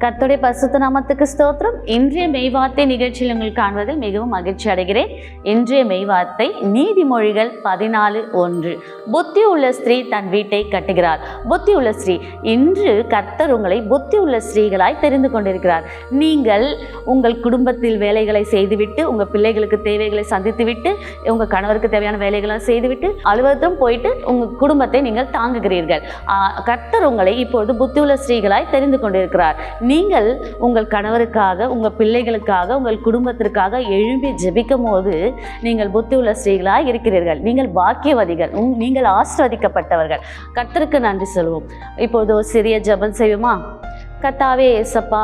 கர்த்தருடைய பரிசுத்த நாமத்துக்கு ஸ்தோத்திரம். இன்றைய மெய்வார்த்தை நிகழ்ச்சியில் உங்கள் காண்பதில் மிகவும் மகிழ்ச்சி அடைகிறேன். இன்றைய மெய்வார்த்தை நீதிமொழிகள் 14:1. புத்தி உள்ள ஸ்திரீ தன் வீட்டை கட்டுகிறார். புத்தி உள்ள ஸ்திரீ, இன்று கர்த்தர் உங்களை புத்தி உள்ள ஸ்திரீகளாய் தெரிந்து கொண்டிருக்கிறார். நீங்கள் உங்கள் குடும்பத்தில் வேலைகளை செய்துவிட்டு, உங்கள் பிள்ளைகளுக்கு தேவைகளை சந்தித்துவிட்டு, உங்கள் கணவருக்கு தேவையான வேலைகளை செய்துவிட்டு, அலுவலகத்தும் போயிட்டு உங்கள் குடும்பத்தை நீங்கள் தாங்குகிறீர்கள். கர்த்தர் உங்களை இப்பொழுது புத்தி உள்ள ஸ்திரீகளாய் தெரிந்து கொண்டிருக்கிறார். நீங்கள் உங்கள் கணவருக்காக, உங்கள் பிள்ளைகளுக்காக, உங்கள் குடும்பத்திற்காக எழும்பி ஜெபிக்கும் போது நீங்கள் புத்தி உள்ள ஸ்திரீகளாக இருக்கிறீர்கள். நீங்கள் பாக்கியவதிகள், நீங்கள் ஆசீர்வதிக்கப்பட்டவர்கள். கர்த்தருக்கு நன்றி சொல்வோம். இப்போது ஒரு சிறிய ஜெபம் செய்வோமா? கர்த்தாவே, ஏசப்பா,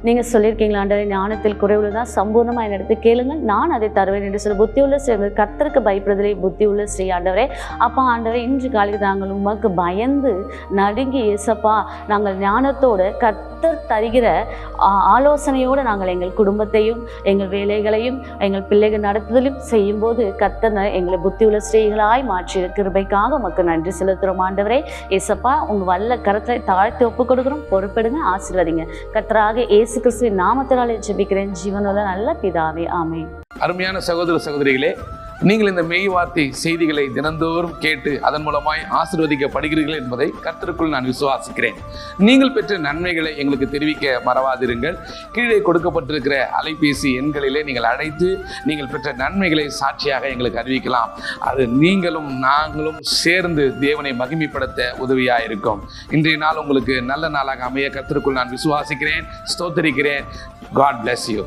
நீங்கள் சொல்லியிருக்கீங்களா ஆண்டவரே, ஞானத்தில் குறைவுள்ளதான் சம்பூர்ணமாக என்னிடத்து கேளுங்கள், நான் அதை தருவேன் என்று சொல்லி புத்தி உள்ள ஸ்ரீ, கர்த்தருக்கு பயப்படுதலே புத்தி உள்ள ஸ்ரீ. ஆண்டவரே, அப்பா ஆண்டவரே, இன்று காலையில் நாங்கள் உமக்கு பயந்து நடுங்கி ஏசப்பா, நாங்கள் ஞானத்தோடு கர்த்தர் தருகிற ஆலோசனையோடு நாங்கள் எங்கள் குடும்பத்தையும் எங்கள் வேலைகளையும் எங்கள் பிள்ளைகள் நடத்துதலையும் செய்யும்போது கர்த்தர் எங்களை புத்தி உள்ள ஸ்ரீகளாய் மாற்றி கிருபைக்காக உமக்கு நன்றி செலுத்துகிறோம். ஆண்டவரே ஏசப்பா, உங்கள் வல்ல கரத்தை தாழ்த்தி ஒப்புக் கொடுக்குறோம். பொறுப்படுங்க, ஆசீர்வதிங்க. கர்த்தராக இயேசு கிறிஸ்துவின் நாமத்தினாலே ஜெபிக்கிறேன் ஜீவனுள்ள நல்ல பிதாவே, ஆமென். அருமையான சகோதர சகோதரிகளே, நீங்கள் இந்த மெய் வார்த்தை செய்திகளை தினந்தோறும் கேட்டு அதன் மூலமாய் ஆசீர்வதிக்கப்படுகிறீர்கள் என்பதை கர்த்தருக்குள் நான் விசுவாசிக்கிறேன். நீங்கள் பெற்ற நன்மைகளை எங்களுக்கு தெரிவிக்க மறவாதிருங்கள். கீழே கொடுக்கப்பட்டிருக்கிற அலைபேசி எண்களிலே நீங்கள் அழைத்து நீங்கள் பெற்ற நன்மைகளை சாட்சியாக எங்களுக்கு அறிவிக்கலாம். அது நீங்களும் நாங்களும் சேர்ந்து தேவனை மகிமைப்படுத்த உதவியாக இருக்கும். இன்றைய நாள் உங்களுக்கு நல்ல நாளாக அமைய கர்த்தருக்குள் நான் விசுவாசிக்கிறேன், ஸ்தோத்திரிக்கிறேன். God bless you.